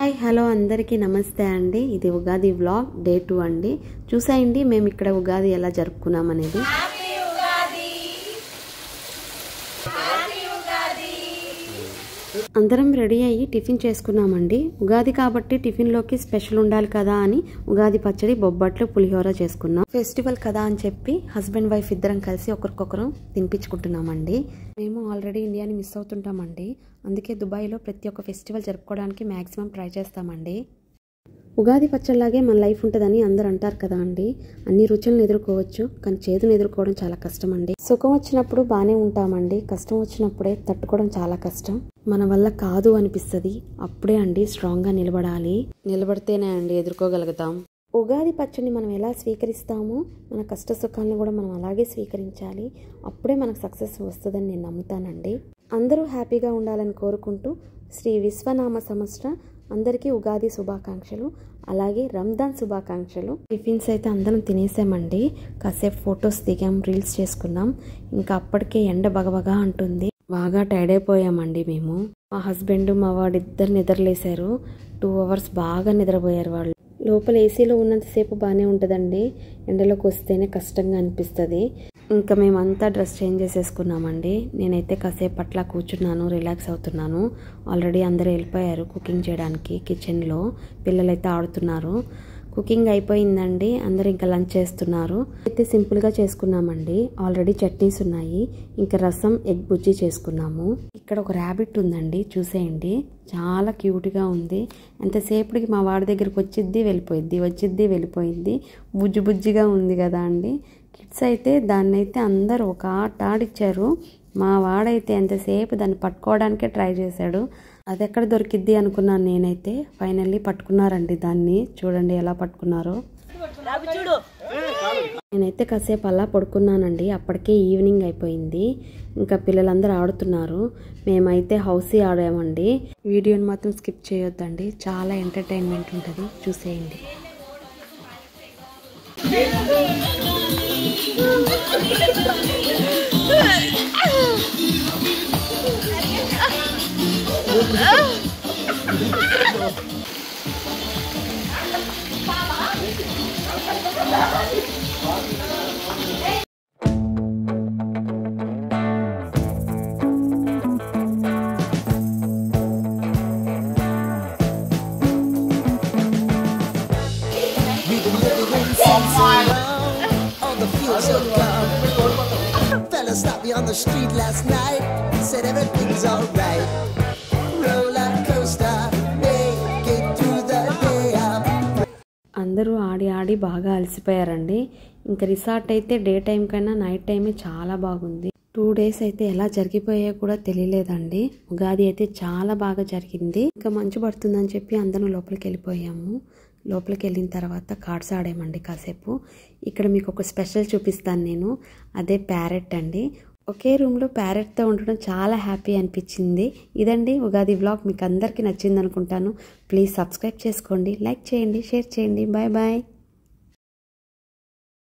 Hi hello అందరికీ నమస్తే అండి. ఇది ఉగాది వ్లాగ్ డే 2 అండి. చూసేయండి మేము ఇక్కడ ఉగాది ఎలా జరుపుకున్నాం అనేది. అందరం రెడీ అయ్యి టిఫిన్ చేసుకున్నామండి. ఉగాది కాబట్టి టిఫిన్లోకి స్పెషల్ ఉండాలి కదా అని ఉగాది పచ్చడి, బొబ్బట్లు, పులిహోర చేసుకున్నాం. ఫెస్టివల్ కదా అని చెప్పి హస్బెండ్ వైఫ్ ఇద్దరం కలిసి ఒకరికొకరు తినిపించుకుంటున్నామండి. మేము ఆల్రెడీ ఇండియాని మిస్ అవుతుంటామండి. అందుకే దుబాయ్లో ప్రతి ఒక్క ఫెస్టివల్ జరుపుకోవడానికి మ్యాక్సిమం ట్రై చేస్తామండి. ఉగాది పచ్చడిలాగే మన లైఫ్ ఉంటుందని అందరు అంటారు కదా అండి. అన్ని రుచులను ఎదుర్కోవచ్చు, కానీ చేదును ఎదుర్కోవడం చాలా కష్టం అండి. సుఖం వచ్చినప్పుడు బాగానే ఉంటామండి, కష్టం వచ్చినప్పుడే తట్టుకోవడం చాలా కష్టం. మన వల్ల కాదు అనిపిస్తుంది. అప్పుడే అండి స్ట్రాంగ్గా నిలబడాలి. నిలబడితేనే అండి ఎదుర్కోగలుగుతాం. ఉగాది పచ్చడిని మనం ఎలా స్వీకరిస్తామో మన కష్ట సుఖాలను కూడా మనం అలాగే స్వీకరించాలి. అప్పుడే మనకు సక్సెస్ వస్తుందని నేను నమ్ముతానండి. అందరూ హ్యాపీగా ఉండాలని కోరుకుంటూ శ్రీ విశ్వనామ సంవత్సర అందరికీ ఉగాది శుభాకాంక్షలు, అలాగే రంజాన్ శుభాకాంక్షలు. టిఫిన్స్ అయితే అందరం తినేసామండి. కాసేపు ఫొటోస్ దిగాం, రీల్స్ చేసుకున్నాం. ఇంకా అప్పటికే ఎండ బగబగా అంటుంది. బాగా టైర్డ్ అయిపోయామండి మేము. మా హస్బెండ్ మా వాడిద్దరు నిద్రలేశారు. 2 hours బాగా నిద్రపోయారు వాళ్ళు. లోపల ఏసీలో ఉన్నంతసేపు బాగానే ఉంటుందండి, ఎండలోకి వస్తేనే కష్టంగా అనిపిస్తుంది. ఇంకా మేమంతా డ్రెస్ చేంజ్ చేసేసుకున్నామండి. నేనైతే కాసేపు అట్లా కూర్చున్నాను, రిలాక్స్ అవుతున్నాను. ఆల్రెడీ అందరూ వెళ్ళిపోయారు కుకింగ్ చేయడానికి కిచెన్లో. పిల్లలైతే ఆడుతున్నారు. కుకింగ్ అయిపోయిందండి. అందరూ ఇంకా లంచ్ చేస్తున్నారు. అయితే సింపుల్గా చేసుకున్నామండి. ఆల్రెడీ చట్నీస్ ఉన్నాయి. ఇంకా రసం, ఎగ్ బుజ్జి చేసుకున్నాము. ఇక్కడ ఒక ర్యాబిట్ ఉందండి, చూసేయండి. చాలా క్యూట్గా ఉంది. ఎంతసేపటికి మా వాడి దగ్గరికి వచ్చిద్ది వెళ్ళిపోయిద్ది. బుజ్జిగా ఉంది కదా అండి. కిడ్స్ అయితే దాన్ని అయితే అందరూ ఒక ఆట ఆడిచ్చారు. మా వాడైతే ఎంతసేపు దాన్ని పట్టుకోవడానికే ట్రై చేశాడు. అది ఎక్కడ దొరికిద్ది అనుకున్నాను నేనైతే. ఫైనల్లీ పట్టుకున్నారండి దాన్ని. చూడండి ఎలా పట్టుకున్నారో. నేనైతే కాసేపు అలా పడుకున్నానండి. అప్పటికే ఈవినింగ్ అయిపోయింది. ఇంకా పిల్లలందరూ ఆడుతున్నారు. మేమైతే హౌసీ ఆడామండి. వీడియోని మాత్రం స్కిప్ చేయొద్దండి, చాలా ఎంటర్టైన్మెంట్ ఉంటుంది, చూసేయండి. Fella stopped me on the street last night, said everything's alright. Roller coaster, make it through the day. అందరూ ఆడి బాగా అలసిపోయారండి. ఇంకా రిసార్ట్ అయితే డే టైం కన్నా నైట్ టైమే చాలా బాగుంది. 2 days అయితే ఎలా జరిగిపోయాయో కూడా తెలియలేదండి. ఉగాది అయితే చాలా బాగా జరిగింది. ఇంకా మంచు పడుతుందని చెప్పి అందరం లోపలికి వెళ్ళిపోయాము. లోపలికి వెళ్ళిన తర్వాత కార్డ్స్ ఆడామండి కాసేపు. ఇక్కడ మీకు ఒక స్పెషల్ చూపిస్తాను నేను. అదే ప్యారెట్ అండి. ఒకే రూమ్లో ప్యారెట్తో ఉండడం చాలా హ్యాపీ అనిపించింది. ఇదండి ఉగాది వ్లాగ్. మీకు అందరికీ నచ్చింది అనుకుంటాను. ప్లీజ్ సబ్స్క్రైబ్ చేసుకోండి, లైక్ చేయండి, షేర్ చేయండి. Bye bye.